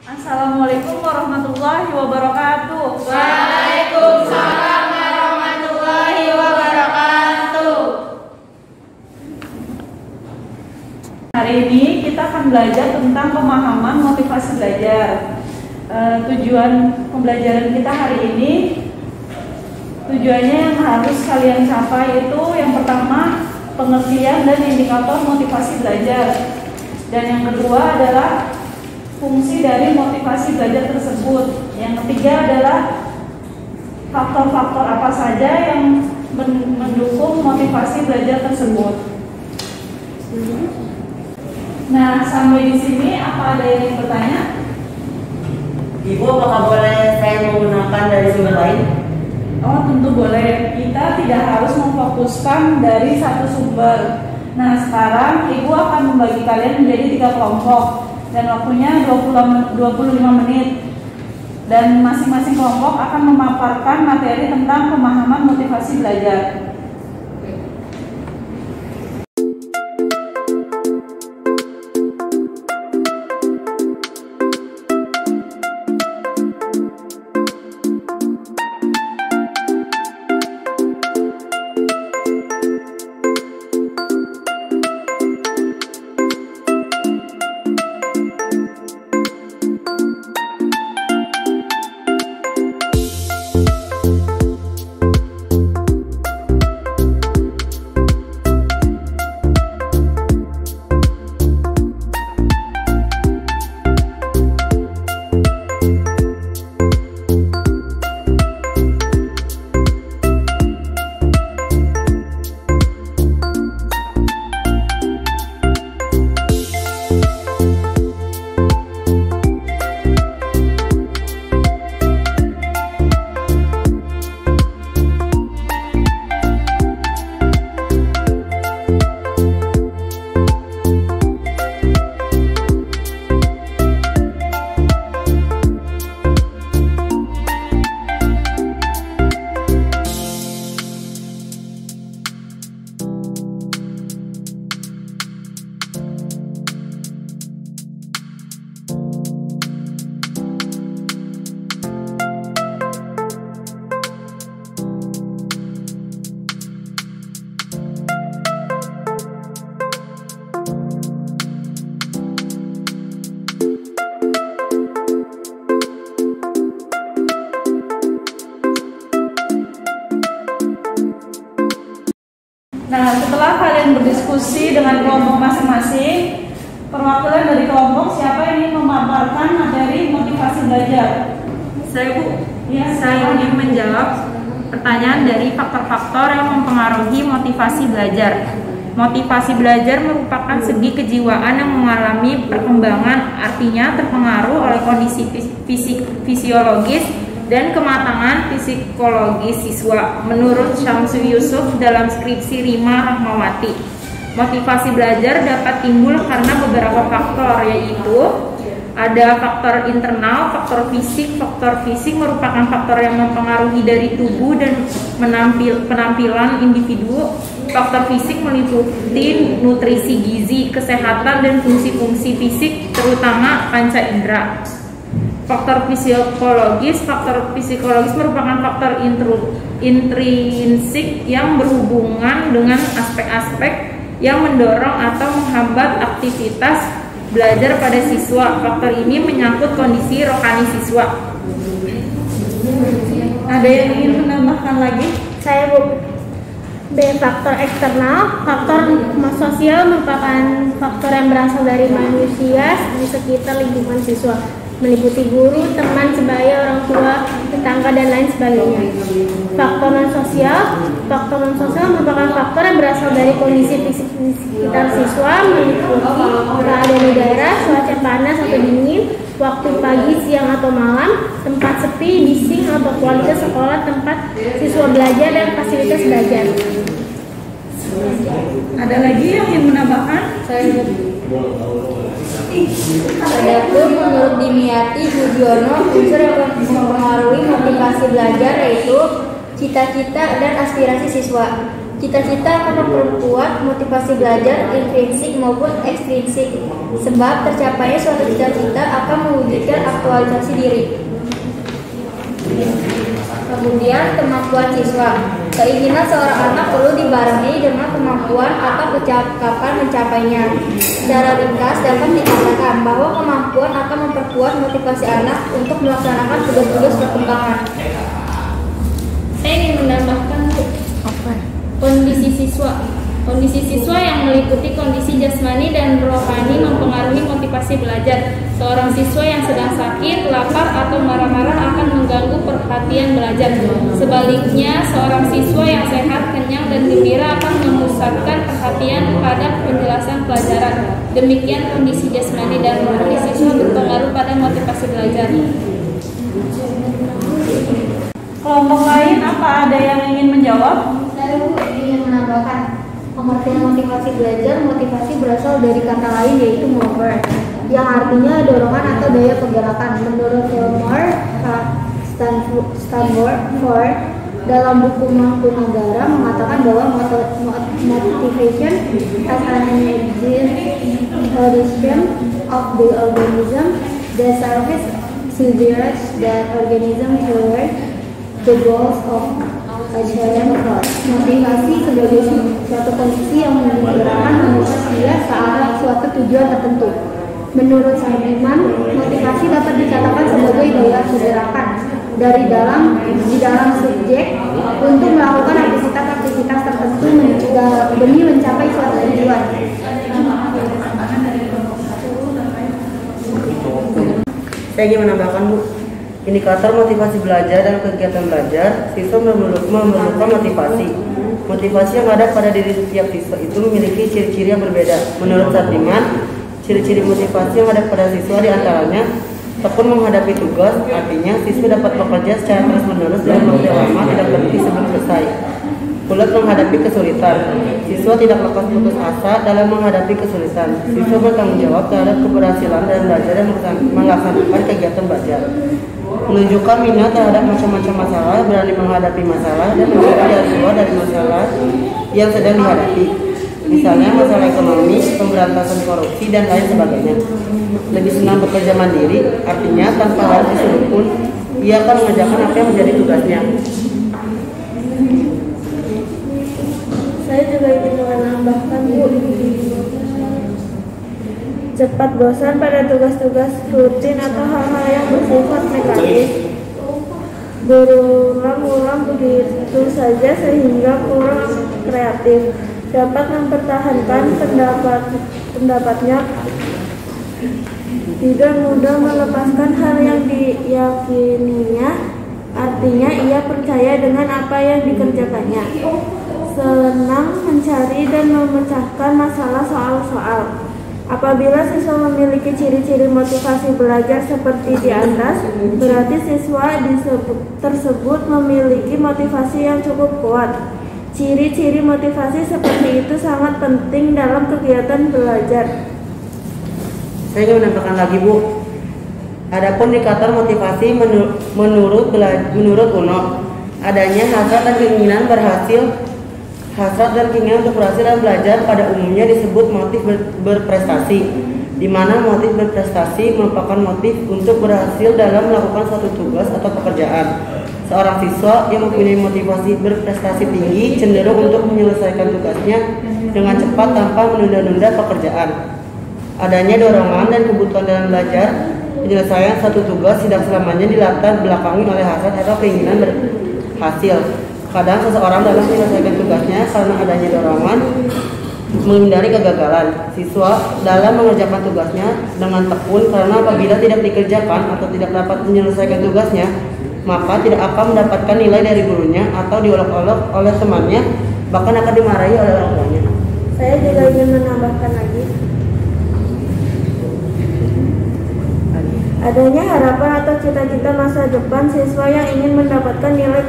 Assalamualaikum warahmatullahi wabarakatuh. Waalaikumsalam warahmatullahi wabarakatuh. Hari ini kita akan belajar tentang pemahaman motivasi belajar. Tujuan pembelajaran kita hari ini, tujuannya yang harus kalian capai itu yang pertama pengertian dan indikator motivasi belajar, dan yang kedua adalah fungsi dari motivasi belajar tersebut. Yang ketiga adalah faktor-faktor apa saja yang mendukung motivasi belajar tersebut. Nah, sampai di sini apa ada yang bertanya? Ibu, apakah boleh saya menggunakan dari sumber lain? Oh, tentu boleh. Kita tidak harus memfokuskan dari satu sumber. Nah, sekarang Ibu akan membagi kalian menjadi 3 kelompok dan waktunya 25 menit. Dan masing-masing kelompok akan memaparkan materi tentang pemahaman motivasi belajar. Nah, setelah kalian berdiskusi dengan kelompok masing-masing, perwakilan dari kelompok siapa yang ingin memaparkan materi motivasi belajar? Saya, Bu. Ya, Saya ingin menjawab pertanyaan dari faktor-faktor yang mempengaruhi motivasi belajar. Motivasi belajar merupakan segi kejiwaan yang mengalami perkembangan, artinya terpengaruh oleh kondisi fisiologis dan kematangan psikologis siswa. Menurut Syamsu Yusuf dalam skripsi Rima Rahmawati, motivasi belajar dapat timbul karena beberapa faktor, yaitu ada faktor internal, faktor fisik. Faktor fisik merupakan faktor yang mempengaruhi dari tubuh dan penampilan individu. Faktor fisik meliputi nutrisi gizi, kesehatan, dan fungsi-fungsi fisik, terutama panca indera. Faktor psikologis merupakan faktor intrinsik yang berhubungan dengan aspek-aspek yang mendorong atau menghambat aktivitas belajar pada siswa. Faktor ini menyangkut kondisi rohani siswa. Ada yang ingin menambahkan lagi? Saya, Bu. B. Faktor eksternal. Faktor sosial merupakan faktor yang berasal dari manusia di sekitar lingkungan siswa, meliputi guru, teman sebaya, orang tua, tetangga, dan lain sebagainya. Faktor non sosial merupakan faktor yang berasal dari kondisi fisik di sekitar siswa, meliputi keadaan daerah, cuaca panas atau dingin, waktu pagi, siang atau malam, tempat sepi, bising atau kualitas sekolah tempat siswa belajar, dan fasilitas belajar. Ada lagi yang ingin menambahkan? Adapun menurut Dimyati Budiono, unsur yang mempengaruhi motivasi belajar yaitu cita-cita dan aspirasi siswa. Cita-cita akan memperkuat motivasi belajar intrinsik maupun ekstrinsik, sebab tercapainya suatu cita-cita akan mewujudkan aktualisasi diri. Kemudian kemampuan siswa. Keinginan seorang anak perlu dibarengi dengan kemampuan atau kecakapan mencapainya. Secara ringkas dapat dikatakan bahwa kemampuan akan memperkuat motivasi anak untuk melaksanakan tugas-tugas perkembangan. Saya ingin menambahkan kondisi siswa. Kondisi siswa yang meliputi kondisi jasmani dan rohani mempengaruhi motivasi belajar. Seorang siswa yang sedang sakit, lapar, atau marah-marah akan mengganggu perhatian belajar. Sebaliknya, seorang siswa yang sehat, kenyang, dan gembira akan memusatkan perhatian pada penjelasan pelajaran. Demikian kondisi jasmani dan rohani siswa berpengaruh pada motivasi belajar. Kelompok lain apa ada yang ingin menjawab? Saya ingin menambahkan pengertian motivasi belajar. Motivasi berasal dari kata lain yaitu mover, yang artinya dorongan atau daya pergerakan. Menurut Wilmer Stanford dalam buku Mampu Negara mengatakan bahwa motivation as an exhibition of the organism that serves that organism toward the goals of motivasi sebagai suatu kondisi yang menggerakkan manusia searah suatu tujuan tertentu. Menurut Simon, motivasi dapat dikatakan sebagai daya pergerakan di dalam subjek untuk melakukan aktivitas tertentu demi mencapai suatu tujuan. Saya ingin menambahkan, Bu. Indikator motivasi belajar dan kegiatan belajar, siswa memerlukan motivasi. Motivasi yang ada pada diri setiap siswa itu memiliki ciri-ciri yang berbeda. Menurut Sardiman, ciri-ciri motivasi yang ada pada siswa diantaranya tekun menghadapi tugas, artinya siswa dapat bekerja secara terus-menerus dalam waktu lama tidak berhenti sebelum selesai. Kulat menghadapi kesulitan, siswa tidak lekas putus asa dalam menghadapi kesulitan. Siswa bertanggung jawab terhadap keberhasilan dan belajar dan melaksanakan kegiatan belajar. Menunjukkan minat terhadap macam-macam masalah, berani menghadapi masalah, dan mencari keluar dari masalah yang sedang dihadapi. Misalnya masalah ekonomi, pemberantasan korupsi, dan lain sebagainya. Lebih senang bekerja mandiri, artinya tanpa harus disuruh pun, ia akan mengerjakan apa yang menjadi tugasnya. Saya juga ingin menambahkan, Bu. Cepat bosan pada tugas-tugas rutin atau hal-hal yang bersifat negatif. Berulang-ulang begitu saja sehingga kurang kreatif. Dapat mempertahankan pendapatnya. Tidak mudah melepaskan hal yang diyakininya. Artinya ia percaya dengan apa yang dikerjakannya. Senang mencari dan memecahkan masalah soal-soal. Apabila siswa memiliki ciri-ciri motivasi belajar seperti di atas, berarti siswa tersebut memiliki motivasi yang cukup kuat. Ciri-ciri motivasi seperti itu sangat penting dalam kegiatan belajar. Saya ingin menambahkan lagi, Bu. Adapun indikator motivasi menurut UNO, adanya hasrat dan keinginan untuk berhasil dalam belajar pada umumnya disebut motif berprestasi, di mana motif berprestasi merupakan motif untuk berhasil dalam melakukan suatu tugas atau pekerjaan. Seorang siswa yang mempunyai motivasi berprestasi tinggi cenderung untuk menyelesaikan tugasnya dengan cepat tanpa menunda-nunda pekerjaan. Adanya dorongan dan kebutuhan dalam belajar, penyelesaian satu tugas tidak selamanya dilatar belakangi oleh hasrat atau keinginan berhasil. Kadang seseorang dalam menyelesaikan tugasnya karena adanya dorongan menghindari kegagalan. Siswa dalam mengerjakan tugasnya dengan tekun karena apabila tidak dikerjakan atau tidak dapat menyelesaikan tugasnya, maka tidak akan mendapatkan nilai dari gurunya atau diolok-olok oleh temannya, bahkan akan dimarahi oleh orang tuanya. Saya juga ingin menambahkan lagi. Adanya harapan atau cita-cita masa depan siswa yang ingin mendapatkan nilai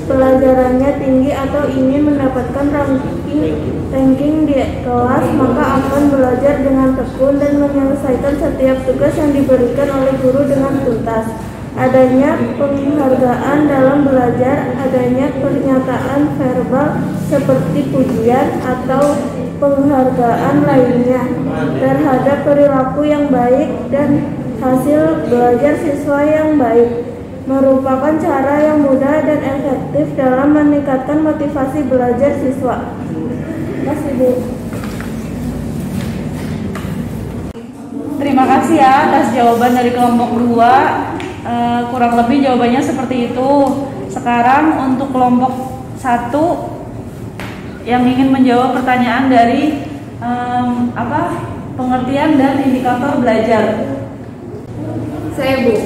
pelajarannya tinggi atau ingin mendapatkan ranking di kelas, maka akan belajar dengan tekun dan menyelesaikan setiap tugas yang diberikan oleh guru dengan tuntas. Adanya penghargaan dalam belajar, adanya pernyataan verbal seperti pujian atau penghargaan lainnya terhadap perilaku yang baik dan hasil belajar siswa yang baik, merupakan cara yang mudah dan efektif dalam meningkatkan motivasi belajar siswa. Terima kasih, Bu. Terima kasih ya atas jawaban dari kelompok 2. Kurang lebih jawabannya seperti itu. Sekarang untuk kelompok 1 yang ingin menjawab pertanyaan dari pengertian dan indikator belajar. Saya, Bu.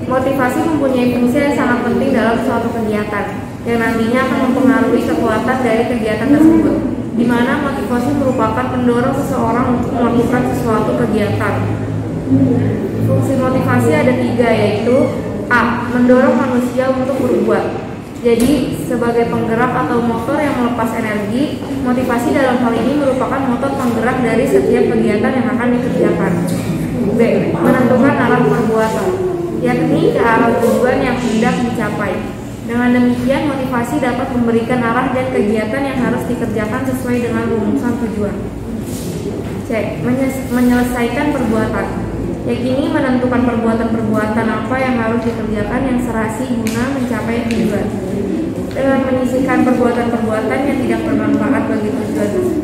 Motivasi mempunyai fungsi yang sangat penting dalam suatu kegiatan yang nantinya akan mempengaruhi kekuatan dari kegiatan tersebut, di mana motivasi merupakan pendorong seseorang untuk melakukan sesuatu kegiatan. Fungsi motivasi ada 3, yaitu A. Mendorong manusia untuk berbuat. Jadi, sebagai penggerak atau motor yang melepas energi, motivasi dalam hal ini merupakan motor penggerak dari setiap kegiatan yang akan dikerjakan. B. Menentukan arah perbuatan, yakni ke arah tujuan yang hendak dicapai. Dengan demikian, motivasi dapat memberikan arah dan kegiatan yang harus dikerjakan sesuai dengan rumusan tujuan. C. Menyelesaikan perbuatan, yakni menentukan perbuatan-perbuatan apa yang harus dikerjakan yang serasi guna mencapai tujuan, dengan menyisihkan perbuatan-perbuatan yang tidak bermanfaat bagi tujuan tersebut.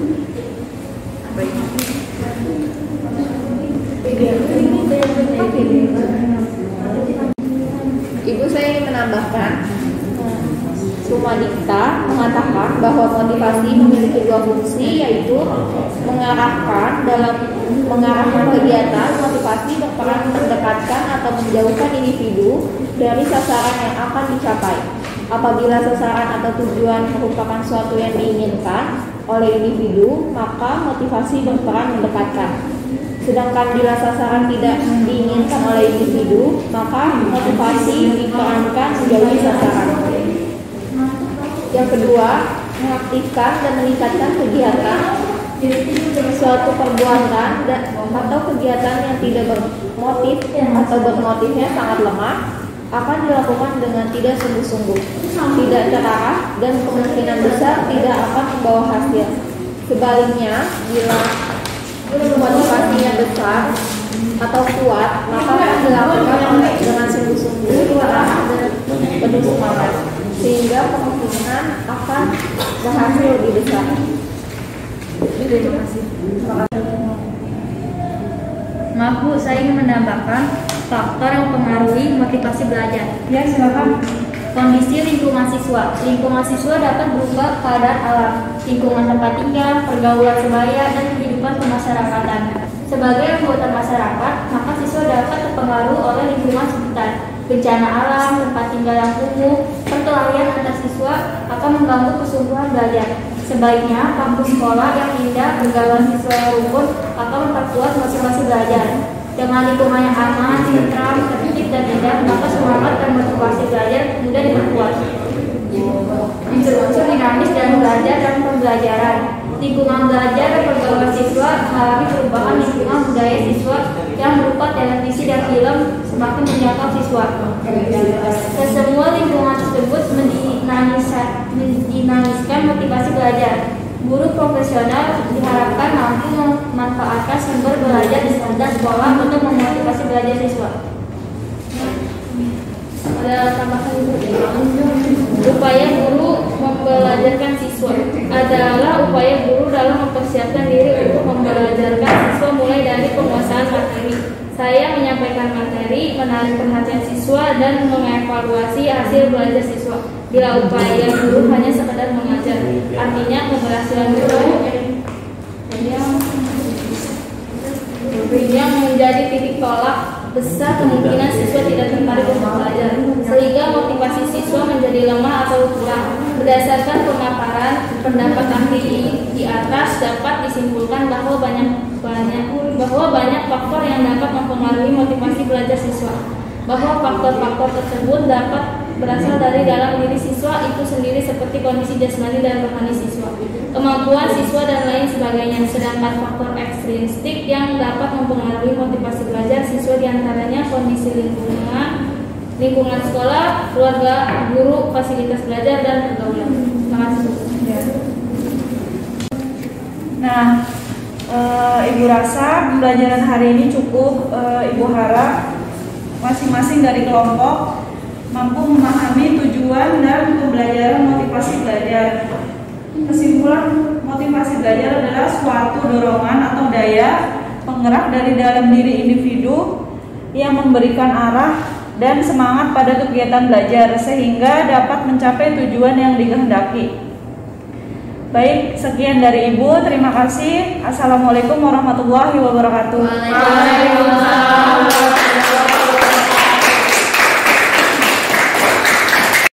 Ibu, saya ingin menambahkan, Sumadikta mengatakan bahwa motivasi memiliki 2 fungsi, yaitu mengarahkan kegiatan. Motivasi berperan mendekatkan atau menjauhkan individu dari sasaran yang akan dicapai. Apabila sasaran atau tujuan merupakan suatu yang diinginkan oleh individu, maka motivasi berperan mendekatkan. Sedangkan bila sasaran tidak diinginkan oleh individu, maka motivasi diperankan menjauhi sasaran. Yang kedua, mengaktifkan dan meningkatkan kegiatan. Suatu perbuatan atau kegiatan yang tidak bermotif atau bermotifnya sangat lemah akan dilakukan dengan tidak sungguh-sungguh, tidak terarah, dan kemungkinan besar tidak akan membawa hasil. Sebaliknya, bila motivasinya besar atau kuat, maka akan dilakukan dengan sungguh-sungguh, terarah, dan penuh semangat, sehingga kemungkinan akan berhasil lebih besar. Terima kasih. Maaf, Bu, saya ingin menambahkan faktor yang mempengaruhi motivasi belajar. Ya, silakan. Kondisi lingkungan siswa. Lingkungan siswa dapat berupa keadaan alam, lingkungan tempat tinggal, pergaulan sebaya, dan kehidupan kemasyarakatan. Sebagai anggota masyarakat, maka siswa dapat terpengaruh oleh lingkungan sekitar. Bencana alam, tempat tinggal yang kumuh, perkelahian antar siswa akan mengganggu kesungguhan belajar. Sebaiknya, kampus sekolah yang indah, pergaulan siswa yang rukun akan memperkuat motivasi belajar. Dengan lingkungan yang aman, tentram, tertib, dan indah, maka semangat dan motivasi belajar mudah diperkuat. Unsur-unsur dinamis dalam belajar dan pembelajaran. Lingkungan belajar dan pergaulan siswa mengalami perubahan lingkungan budaya siswa yang berupa televisi dan film semakin menjangkau siswa. Kesemua lingkungan tersebut mendinamiskan motivasi belajar. Guru profesional diharapkan mampu memanfaatkan sumber belajar di sekitar sekolah untuk memotivasi belajar siswa. Ada tambahan upaya guru membelajarkan siswa adalah upaya guru dalam mempersiapkan diri untuk membelajarkan siswa mulai dari penguasaan materi. Saya menyampaikan materi, menarik perhatian siswa, dan mengevaluasi hasil belajar siswa. Bila upaya guru hanya sekedar mengajar, artinya keberhasilan guru yang menjadi titik tolak, besar kemungkinan siswa tidak tertarik untuk belajar, sehingga motivasi siswa menjadi lemah atau kurang. Berdasarkan pemaparan pendapat ahli di atas, dapat disimpulkan bahwa banyak faktor yang dapat mempengaruhi motivasi belajar siswa. Bahwa faktor-faktor tersebut dapat berasal dari dalam diri siswa itu sendiri, seperti kondisi jasmani dan rohani siswa, kemampuan siswa, dan lain sebagainya. Sedangkan faktor ekstrinsik yang dapat mempengaruhi motivasi belajar siswa diantaranya kondisi lingkungan sekolah, keluarga, guru, fasilitas belajar, dan pergaulan. Terima kasih. Nah, Ibu rasa pembelajaran hari ini cukup. Ibu harap masing-masing dari kelompok mampu memahami tujuan dan pembelajaran motivasi belajar. Kesimpulan, motivasi belajar adalah suatu dorongan atau daya penggerak dari dalam diri individu yang memberikan arah dan semangat pada kegiatan belajar sehingga dapat mencapai tujuan yang dikehendaki. Baik, sekian dari Ibu. Terima kasih. Assalamualaikum warahmatullahi wabarakatuh. Waalaikumsalam.